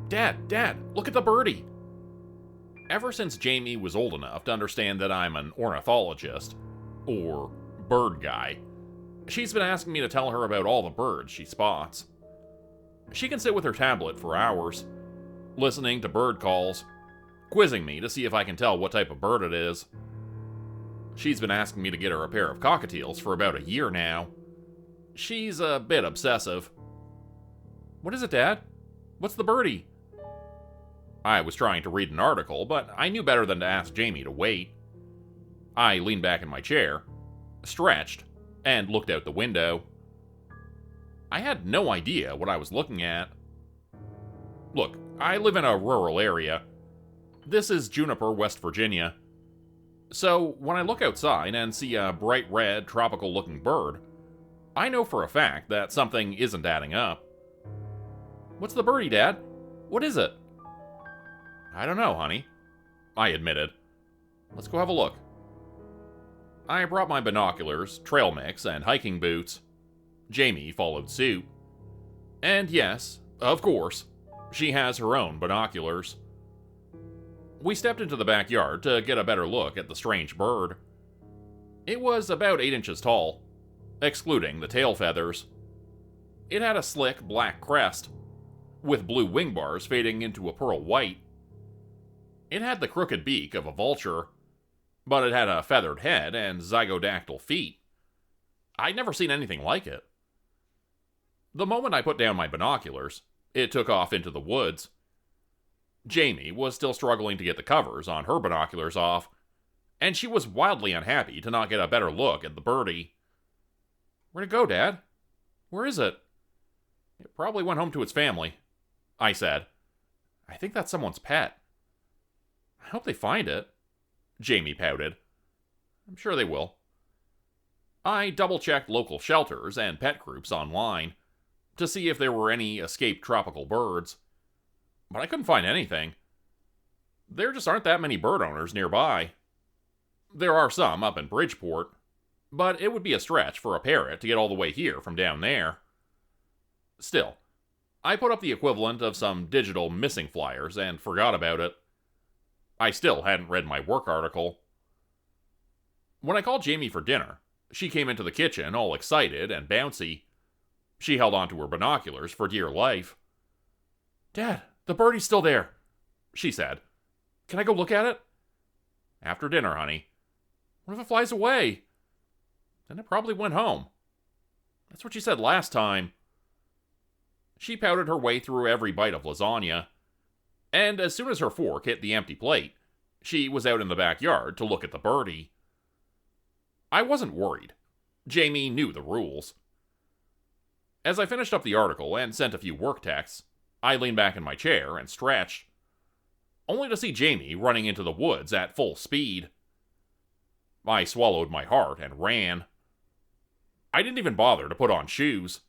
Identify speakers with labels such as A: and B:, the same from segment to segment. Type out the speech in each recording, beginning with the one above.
A: Dad, look at the birdie! Ever since Jamie was old enough to understand that I'm an ornithologist, or bird guy, she's been asking me to tell her about all the birds she spots. She can sit with her tablet for hours, listening to bird calls, quizzing me to see if I can tell what type of bird it is. She's been asking me to get her a pair of cockatiels for about a year now. She's a bit obsessive. What is it, Dad? What's the birdie? I was trying to read an article, but I knew better than to ask Jamie to wait. I leaned back in my chair, stretched, and looked out the window. I had no idea what I was looking at. Look, I live in a rural area. This is Juniper, West Virginia. So, when I look outside and see a bright red, tropical-looking bird, I know for a fact that something isn't adding up. What's the birdie, Dad? What is it? I don't know, honey, I admitted. Let's go have a look. I brought my binoculars, trail mix, and hiking boots. Jamie followed suit. And yes, of course, she has her own binoculars. We stepped into the backyard to get a better look at the strange bird. It was about 8 inches tall, excluding the tail feathers. It had a slick black crest, with blue wing bars fading into a pearl white. It had the crooked beak of a vulture, but it had a feathered head and zygodactyl feet. I'd never seen anything like it. The moment I put down my binoculars, it took off into the woods. Jamie was still struggling to get the covers on her binoculars off, and she was wildly unhappy to not get a better look at the birdie. Where'd it go, Dad? Where is it? It probably went home to its family, I said. I think that's someone's pet. I hope they find it, Jamie pouted. I'm sure they will. I double-checked local shelters and pet groups online to see if there were any escaped tropical birds, but I couldn't find anything. There just aren't that many bird owners nearby. There are some up in Bridgeport, but it would be a stretch for a parrot to get all the way here from down there. Still, I put up the equivalent of some digital missing flyers and forgot about it. I still hadn't read my work article. When I called Jamie for dinner, she came into the kitchen all excited and bouncy. She held onto her binoculars for dear life. Dad, the birdie's still there, she said. Can I go look at it? After dinner, honey. What if it flies away? Then it probably went home. That's what you said last time. She pouted her way through every bite of lasagna, and as soon as her fork hit the empty plate, she was out in the backyard to look at the birdie. I wasn't worried. Jamie knew the rules. As I finished up the article and sent a few work texts, I leaned back in my chair and stretched, only to see Jamie running into the woods at full speed. I swallowed my heart and ran. I didn't even bother to put on shoes.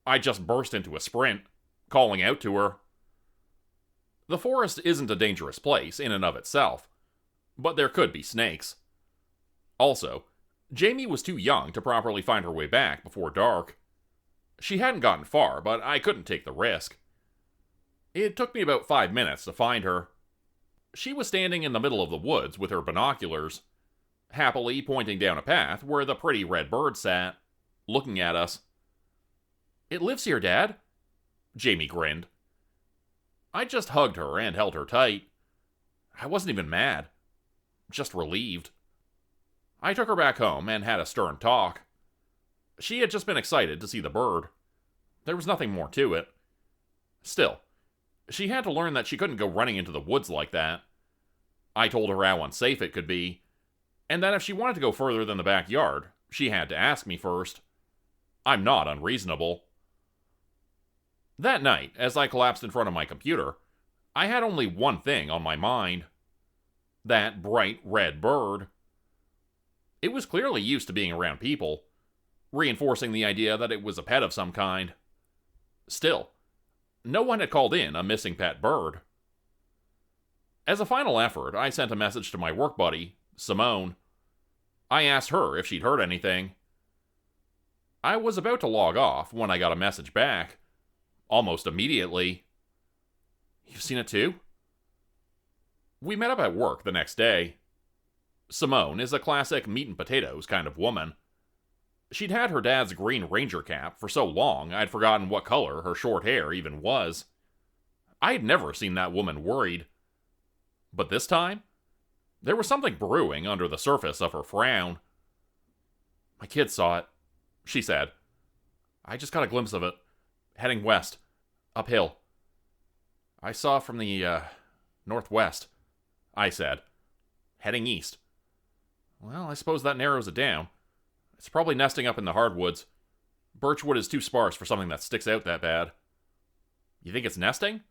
A: I just burst into a sprint, calling out to her. The forest isn't a dangerous place in and of itself, but there could be snakes. Also, Jamie was too young to properly find her way back before dark. She hadn't gotten far, but I couldn't take the risk. It took me about 5 minutes to find her. She was standing in the middle of the woods with her binoculars, happily pointing down a path where the pretty red bird sat, looking at us. It lives here, Dad, Jamie grinned. I just hugged her and held her tight. I wasn't even mad, just relieved. I took her back home and had a stern talk. She had just been excited to see the bird. There was nothing more to it. Still, she had to learn that she couldn't go running into the woods like that. I told her how unsafe it could be, and that if she wanted to go further than the backyard, she had to ask me first. I'm not unreasonable. That night, as I collapsed in front of my computer, I had only one thing on my mind. That bright red bird. It was clearly used to being around people, reinforcing the idea that it was a pet of some kind. Still, no one had called in a missing pet bird. As a final effort, I sent a message to my work buddy, Simone. I asked her if she'd heard anything. I was about to log off when I got a message back, almost immediately. You've seen it too? We met up at work the next day. Simone is a classic meat and potatoes kind of woman. She'd had her dad's Green Ranger cap for so long I'd forgotten what color her short hair even was. I'd never seen that woman worried. But this time, there was something brewing under the surface of her frown. My kids saw it, she said. I just got a glimpse of it, heading west, uphill. I saw from the, northwest, I said, heading east. Well, I suppose that narrows it down. It's probably nesting up in the hardwoods. Birchwood is too sparse for something that sticks out that bad. You think it's nesting?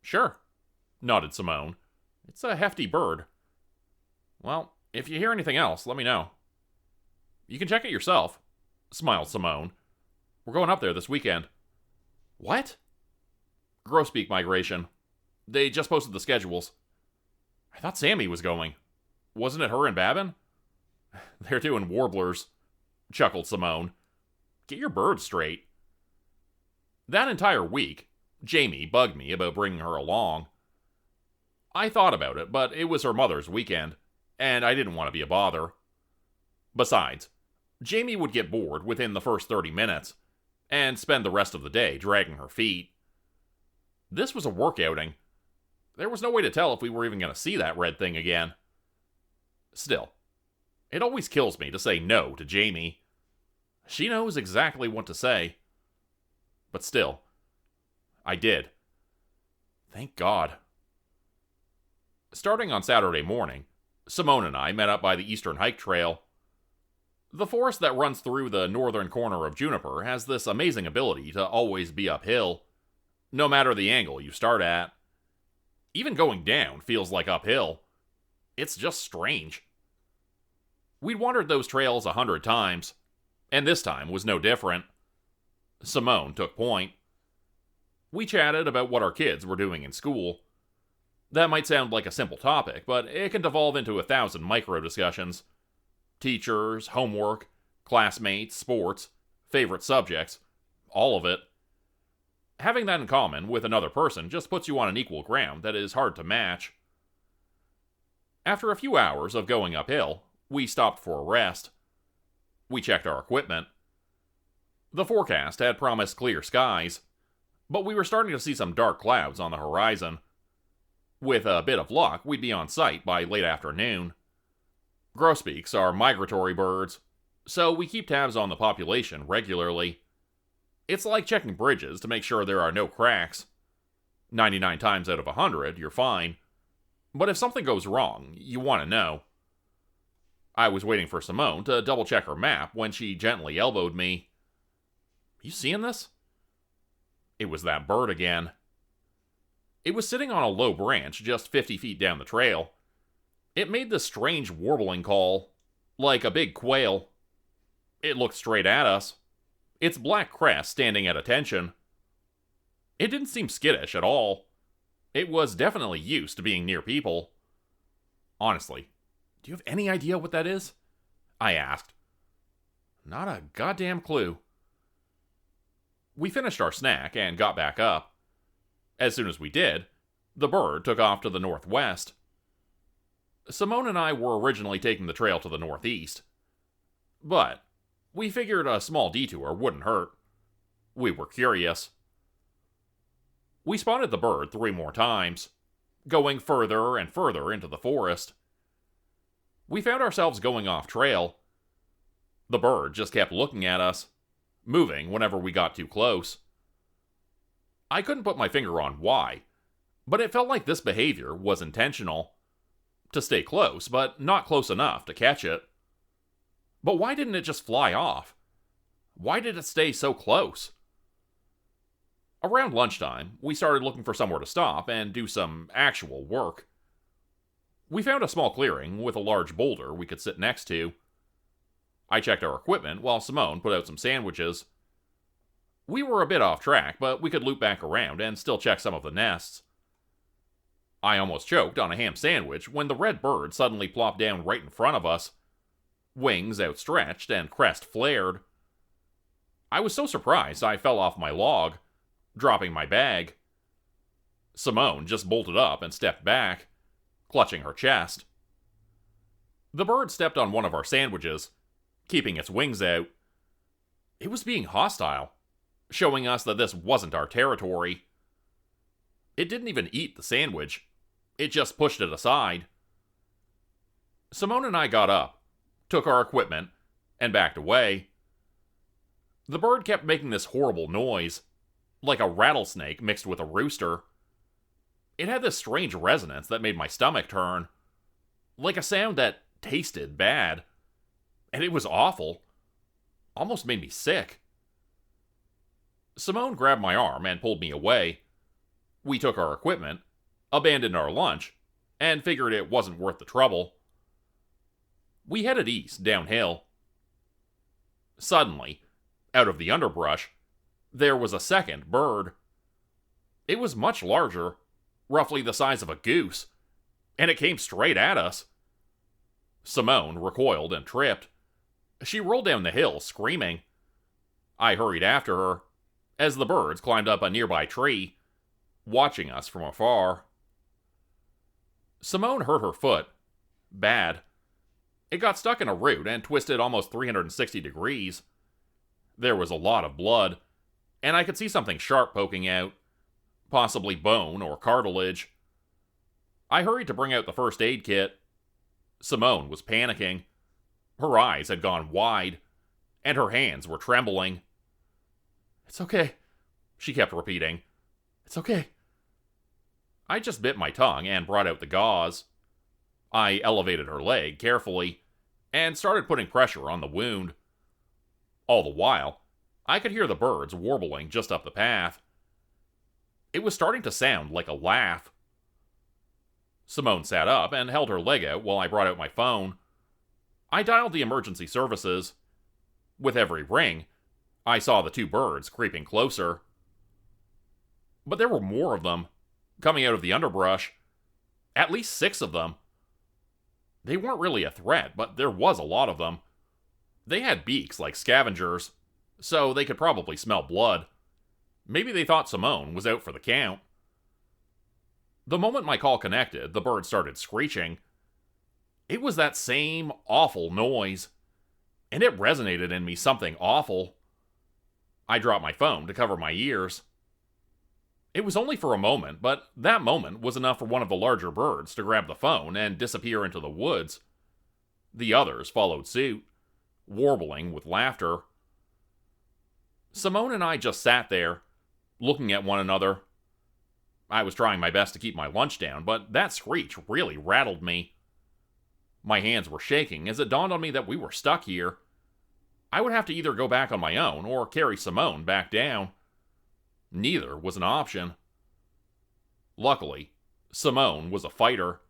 A: Sure, nodded Simone. It's a hefty bird. Well, if you hear anything else, let me know. You can check it yourself, smiled Simone. We're going up there this weekend. What? Grosbeak migration. They just posted the schedules. I thought Sammy was going. Wasn't it her and Babin? They're doing warblers, chuckled Simone. Get your bird straight. That entire week, Jamie bugged me about bringing her along. I thought about it, but it was her mother's weekend, and I didn't want to be a bother. Besides, Jamie would get bored within the first 30 minutes, and spend the rest of the day dragging her feet. This was a work outing. There was no way to tell if we were even going to see that red thing again. Still, it always kills me to say no to Jamie. She knows exactly what to say. But still, I did. Thank God. Starting on Saturday morning, Simone and I met up by the Eastern Hike Trail. The forest that runs through the northern corner of Juniper has this amazing ability to always be uphill, no matter the angle you start at. Even going down feels like uphill. It's just strange. We'd wandered those trails 100 times, and this time was no different. Simone took point. We chatted about what our kids were doing in school. That might sound like a simple topic, but it can devolve into 1,000 micro-discussions. Teachers, homework, classmates, sports, favorite subjects, all of it. Having that in common with another person just puts you on an equal ground that is hard to match. After a few hours of going uphill, we stopped for a rest. We checked our equipment. The forecast had promised clear skies, but we were starting to see some dark clouds on the horizon. With a bit of luck, we'd be on site by late afternoon. Grosbeaks are migratory birds, so we keep tabs on the population regularly. It's like checking bridges to make sure there are no cracks. 99 times out of 100, you're fine. But if something goes wrong, you want to know. I was waiting for Simone to double-check her map when she gently elbowed me. You seeing this? It was that bird again. It was sitting on a low branch just 50 feet down the trail. It made this strange warbling call, like a big quail. It looked straight at us, its black crest standing at attention. It didn't seem skittish at all. It was definitely used to being near people. Honestly, do you have any idea what that is? I asked. Not a goddamn clue. We finished our snack and got back up. As soon as we did, the bird took off to the northwest. Simone and I were originally taking the trail to the northeast, but we figured a small detour wouldn't hurt. We were curious. We spotted the bird 3 more times, going further and further into the forest. We found ourselves going off trail. The bird just kept looking at us, moving whenever we got too close. I couldn't put my finger on why, but it felt like this behavior was intentional. To stay close, but not close enough to catch it. But why didn't it just fly off? Why did it stay so close? Around lunchtime, we started looking for somewhere to stop and do some actual work. We found a small clearing with a large boulder we could sit next to. I checked our equipment while Simone put out some sandwiches. We were a bit off track, but we could loop back around and still check some of the nests. I almost choked on a ham sandwich when the red bird suddenly plopped down right in front of us. Wings outstretched and crest flared. I was so surprised I fell off my log, dropping my bag. Simone just bolted up and stepped back, clutching her chest. The bird stepped on one of our sandwiches, keeping its wings out. It was being hostile, showing us that this wasn't our territory. It didn't even eat the sandwich. It just pushed it aside. Simone and I got up, took our equipment, and backed away. The bird kept making this horrible noise, like a rattlesnake mixed with a rooster. It had this strange resonance that made my stomach turn, like a sound that tasted bad. And it was awful. Almost made me sick. Simone grabbed my arm and pulled me away. We took our equipment, abandoned our lunch, and figured it wasn't worth the trouble. We headed east, downhill. Suddenly, out of the underbrush, there was a second bird. It was much larger, roughly the size of a goose, and it came straight at us. Simone recoiled and tripped. She rolled down the hill, screaming. I hurried after her, as the birds climbed up a nearby tree, watching us from afar. Simone hurt her foot. Bad. It got stuck in a root and twisted almost 360 degrees. There was a lot of blood, and I could see something sharp poking out, possibly bone or cartilage. I hurried to bring out the first aid kit. Simone was panicking. Her eyes had gone wide, and her hands were trembling. "It's okay," she kept repeating. "It's okay." I just bit my tongue and brought out the gauze. I elevated her leg carefully and started putting pressure on the wound. All the while, I could hear the birds warbling just up the path. It was starting to sound like a laugh. Simone sat up and held her leg out while I brought out my phone. I dialed the emergency services. With every ring, I saw the two birds creeping closer. But there were more of them, coming out of the underbrush. At least 6 of them. They weren't really a threat, but there was a lot of them. They had beaks like scavengers, so they could probably smell blood. Maybe they thought Simone was out for the count. The moment my call connected, the bird started screeching. It was that same awful noise, and it resonated in me something awful. I dropped my phone to cover my ears. It was only for a moment, but that moment was enough for one of the larger birds to grab the phone and disappear into the woods. The others followed suit, warbling with laughter. Simone and I just sat there, looking at one another. I was trying my best to keep my lunch down, but that screech really rattled me. My hands were shaking as it dawned on me that we were stuck here. I would have to either go back on my own or carry Simone back down. Neither was an option. Luckily, Simone was a fighter.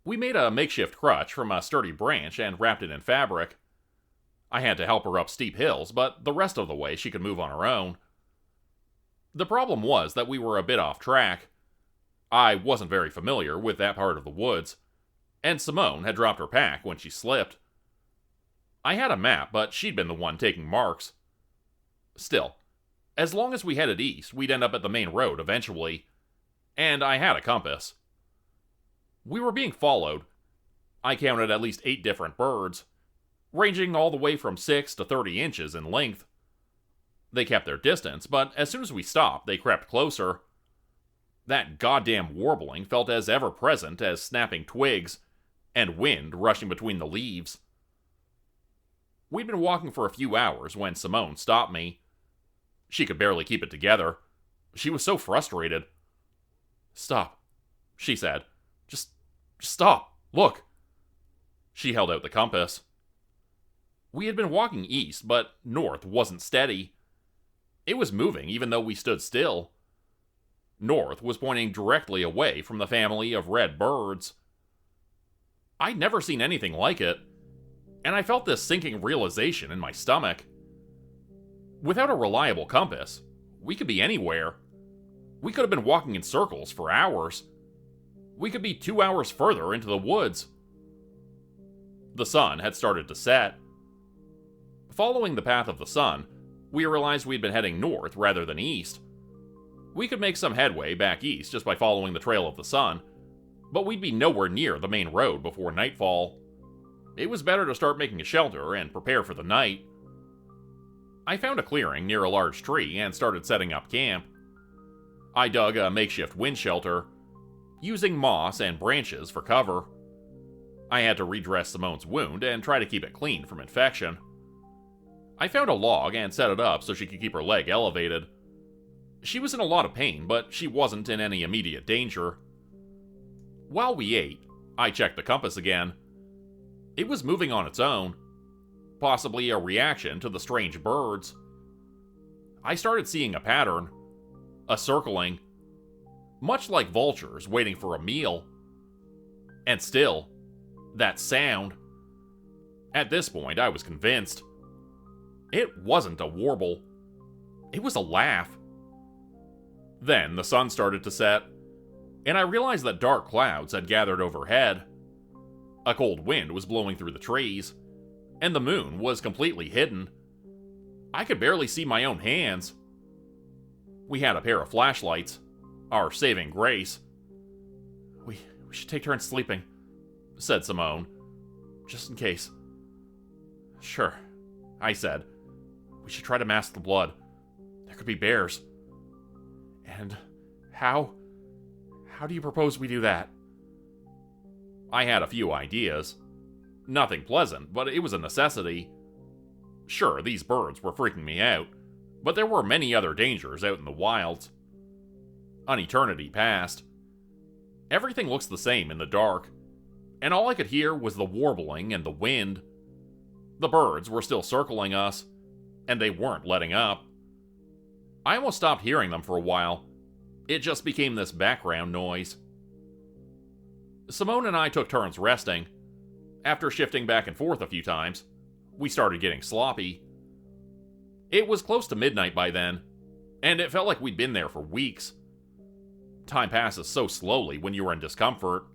A: We made a makeshift crutch from a sturdy branch and wrapped it in fabric. I had to help her up steep hills, but the rest of the way she could move on her own. The problem was that we were a bit off track. I wasn't very familiar with that part of the woods, and Simone had dropped her pack when she slipped. I had a map, but she'd been the one taking marks. Still, as long as we headed east, we'd end up at the main road eventually, and I had a compass. We were being followed. I counted at least 8 different birds, ranging all the way from 6 to 30 inches in length. They kept their distance, but as soon as we stopped, they crept closer. That goddamn warbling felt as ever-present as snapping twigs and wind rushing between the leaves. We'd been walking for a few hours when Simone stopped me. She could barely keep it together. She was so frustrated. "Stop," she said. Just stop. Look." She held out the compass. We had been walking east, but north wasn't steady. It was moving even though we stood still. North was pointing directly away from the family of red birds. I'd never seen anything like it, and I felt this sinking realization in my stomach. Without a reliable compass, we could be anywhere. We could have been walking in circles for hours. We could be 2 hours further into the woods. The sun had started to set. Following the path of the sun, we realized we'd been heading north rather than east. We could make some headway back east just by following the trail of the sun, but we'd be nowhere near the main road before nightfall. It was better to start making a shelter and prepare for the night. I found a clearing near a large tree and started setting up camp. I dug a makeshift wind shelter, using moss and branches for cover. I had to redress Simone's wound and try to keep it clean from infection. I found a log and set it up so she could keep her leg elevated. She was in a lot of pain, but she wasn't in any immediate danger. While we ate, I checked the compass again. It was moving on its own, possibly a reaction to the strange birds. I started seeing a pattern, a circling, much like vultures waiting for a meal. And still, that sound. At this point, I was convinced. It wasn't a warble. It was a laugh. Then the sun started to set, and I realized that dark clouds had gathered overhead. A cold wind was blowing through the trees, and the moon was completely hidden. I could barely see my own hands. We had a pair of flashlights, our saving grace. We should take turns sleeping, said Simone, just in case. Sure, I said. We should try to mask the blood. There could be bears. And how do you propose we do that? I had a few ideas. Nothing pleasant, but it was a necessity. Sure, these birds were freaking me out, but there were many other dangers out in the wilds. An eternity passed. Everything looks the same in the dark, and all I could hear was the warbling and the wind. The birds were still circling us, and they weren't letting up. I almost stopped hearing them for a while. It just became this background noise. Simone and I took turns resting. After shifting back and forth a few times, we started getting sloppy. It was close to midnight by then, and it felt like we'd been there for weeks. Time passes so slowly when you are in discomfort,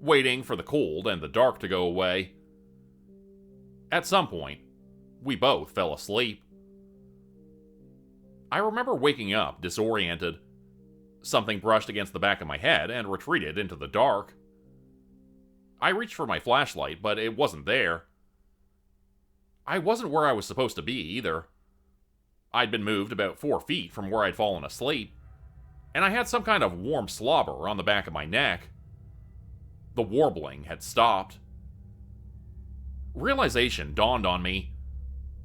A: waiting for the cold and the dark to go away. At some point, we both fell asleep. I remember waking up disoriented. Something brushed against the back of my head and retreated into the dark. I reached for my flashlight, but it wasn't there. I wasn't where I was supposed to be either. I'd been moved about 4 feet from where I'd fallen asleep, and I had some kind of warm slobber on the back of my neck. The warbling had stopped. Realization dawned on me.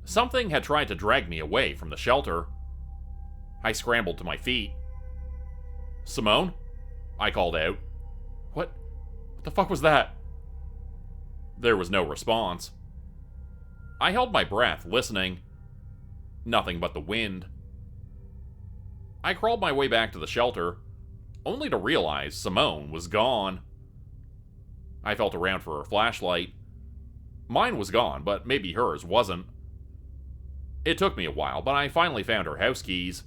A: Something had tried to drag me away from the shelter. I scrambled to my feet. Simone? I called out. What the fuck was that? There was no response. I held my breath, listening. Nothing but the wind. I crawled my way back to the shelter, only to realize Simone was gone. I felt around for her flashlight. Mine was gone, but maybe hers wasn't. It took me a while, but I finally found her house keys.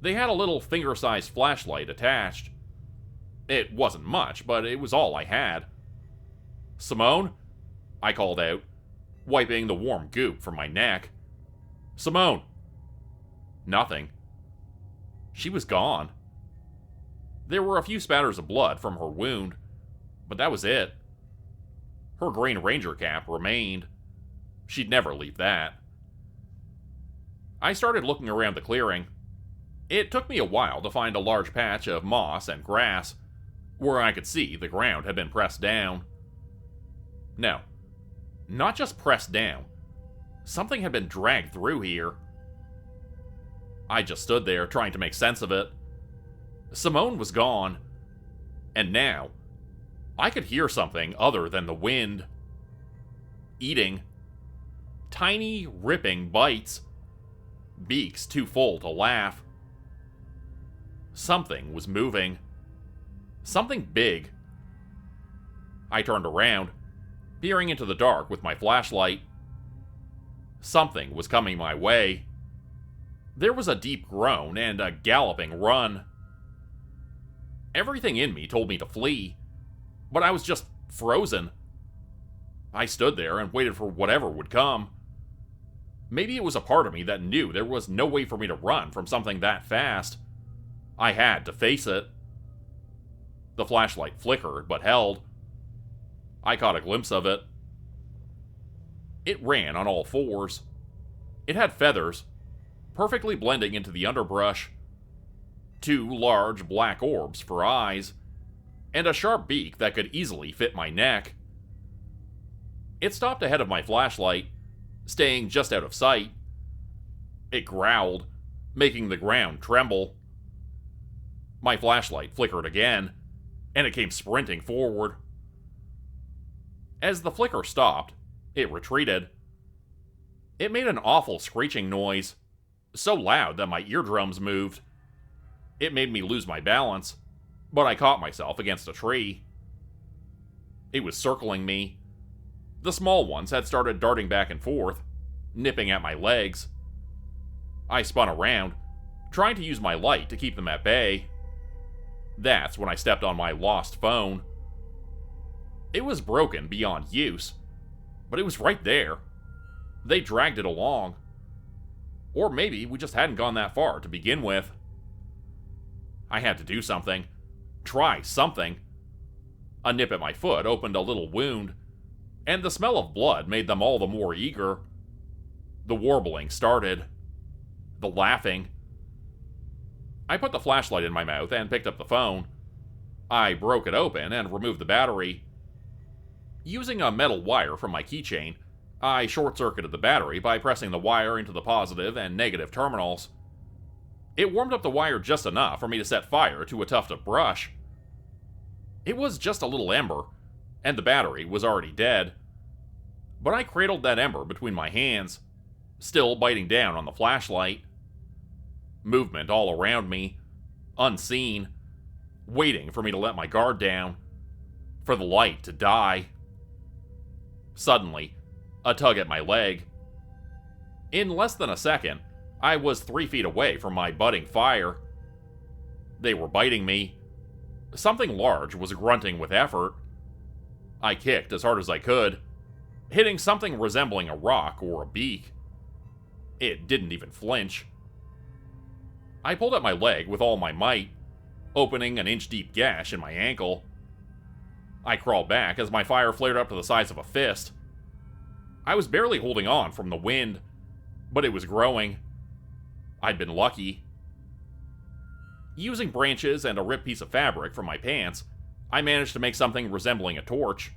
A: They had a little finger-sized flashlight attached. It wasn't much, but it was all I had. Simone? I called out, wiping the warm goop from my neck. Simone! Nothing. She was gone. There were a few spatters of blood from her wound, but that was it. Her Green Ranger cap remained. She'd never leave that. I started looking around the clearing. It took me a while to find a large patch of moss and grass, where I could see the ground had been pressed down. No, not just pressed down. Something had been dragged through here. I just stood there trying to make sense of it. Simone was gone, and now I could hear something other than the wind. Eating. Tiny, ripping bites. Beaks too full to laugh. Something was moving. Something big. I turned around, peering into the dark with my flashlight. Something was coming my way. There was a deep groan and a galloping run. Everything in me told me to flee, but I was just frozen. I stood there and waited for whatever would come. Maybe it was a part of me that knew there was no way for me to run from something that fast. I had to face it. The flashlight flickered, but held. I caught a glimpse of it. It ran on all fours. It had feathers, perfectly blending into the underbrush, 2 large black orbs for eyes, and a sharp beak that could easily fit my neck. It stopped ahead of my flashlight, staying just out of sight. It growled, making the ground tremble. My flashlight flickered again, and it came sprinting forward. As the flicker stopped, it retreated. It made an awful screeching noise, so loud that my eardrums moved. It made me lose my balance, but I caught myself against a tree. It was circling me. The small ones had started darting back and forth, nipping at my legs. I spun around, trying to use my light to keep them at bay. That's when I stepped on my lost phone. It was broken beyond use, but it was right there. They dragged it along. Or maybe we just hadn't gone that far to begin with. I had to do something. Try something. A nip at my foot opened a little wound, and the smell of blood made them all the more eager. The warbling started. The laughing. I put the flashlight in my mouth and picked up the phone. I broke it open and removed the battery. Using a metal wire from my keychain, I short-circuited the battery by pressing the wire into the positive and negative terminals. It warmed up the wire just enough for me to set fire to a tuft of brush. It was just a little ember, and the battery was already dead. But I cradled that ember between my hands, still biting down on the flashlight. Movement all around me, unseen, waiting for me to let my guard down, for the light to die. Suddenly, a tug at my leg. In less than a second, I was 3 feet away from my budding fire. They were biting me. Something large was grunting with effort. I kicked as hard as I could, hitting something resembling a rock or a beak. It didn't even flinch. I pulled at my leg with all my might, opening an inch-deep gash in my ankle. I crawled back as my fire flared up to the size of a fist. I was barely holding on from the wind, but it was growing. I'd been lucky. Using branches and a ripped piece of fabric from my pants, I managed to make something resembling a torch.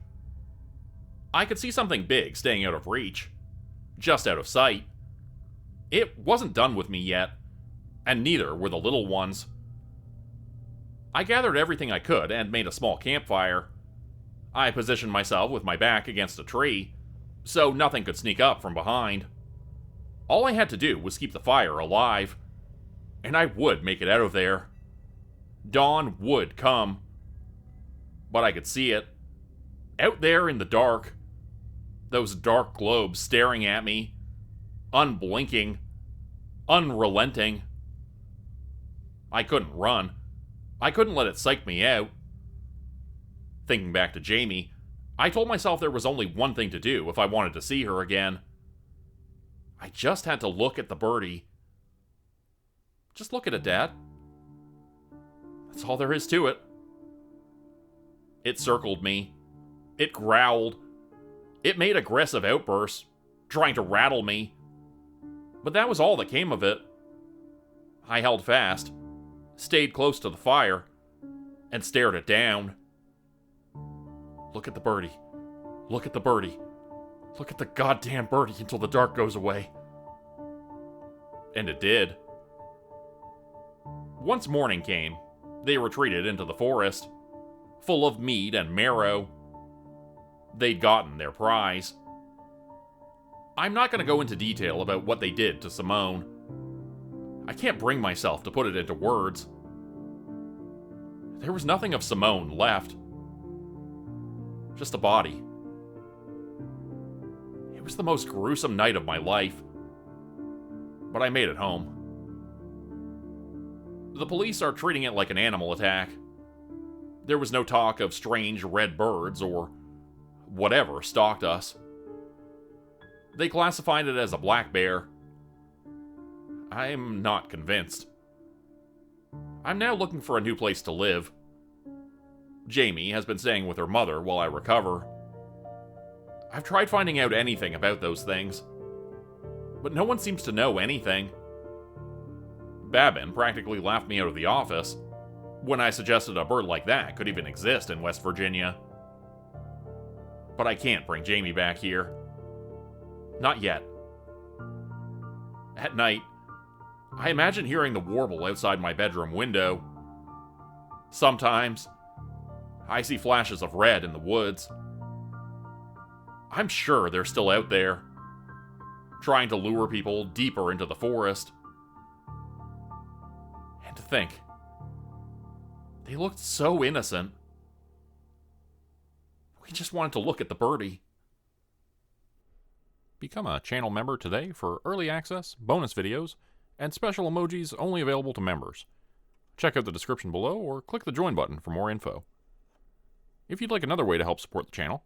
A: I could see something big staying out of reach, just out of sight. It wasn't done with me yet, and neither were the little ones. I gathered everything I could and made a small campfire. I positioned myself with my back against a tree, so nothing could sneak up from behind. All I had to do was keep the fire alive, and I would make it out of there. Dawn would come. But I could see it. Out there in the dark. Those dark globes staring at me. Unblinking. Unrelenting. I couldn't run. I couldn't let it psych me out. Thinking back to Jamie, I told myself there was only one thing to do if I wanted to see her again. I just had to look at the birdie. Just look at it, Dad. That's all there is to it. It circled me. It growled. It made aggressive outbursts, trying to rattle me. But that was all that came of it. I held fast, stayed close to the fire, and stared it down. Look at the birdie. Look at the birdie. Look at the goddamn birdie until the dark goes away. And it did. Once morning came, they retreated into the forest, full of meat and marrow. They'd gotten their prize. I'm not going to go into detail about what they did to Simone. I can't bring myself to put it into words. There was nothing of Simone left. Just a body. It was the most gruesome night of my life. But I made it home. The police are treating it like an animal attack. There was no talk of strange red birds or whatever stalked us. They classified it as a black bear. I'm not convinced. I'm now looking for a new place to live. Jamie has been staying with her mother while I recover. I've tried finding out anything about those things, but no one seems to know anything. Babin practically laughed me out of the office when I suggested a bird like that could even exist in West Virginia. But I can't bring Jamie back here. Not yet. At night, I imagine hearing the warble outside my bedroom window. Sometimes, I see flashes of red in the woods. I'm sure they're still out there, trying to lure people deeper into the forest. And to think, they looked so innocent. We just wanted to look at the birdie. Become a channel member today for early access, bonus videos, and special emojis only available to members. Check out the description below or click the join button for more info. If you'd like another way to help support the channel,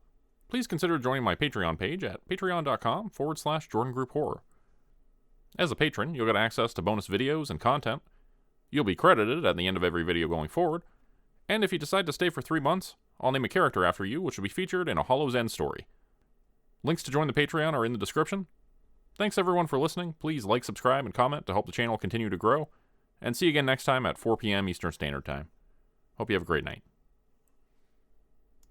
A: please consider joining my Patreon page at patreon.com/JordanGroupHorror. As a patron, you'll get access to bonus videos and content. You'll be credited at the end of every video going forward, and if you decide to stay for 3 months, I'll name a character after you, which will be featured in a Hollow's End story. Links to join the Patreon are in the description. Thanks everyone for listening. Please like, subscribe, and comment to help the channel continue to grow. And see you again next time at 4 p.m. Eastern Standard Time. Hope you have a great night.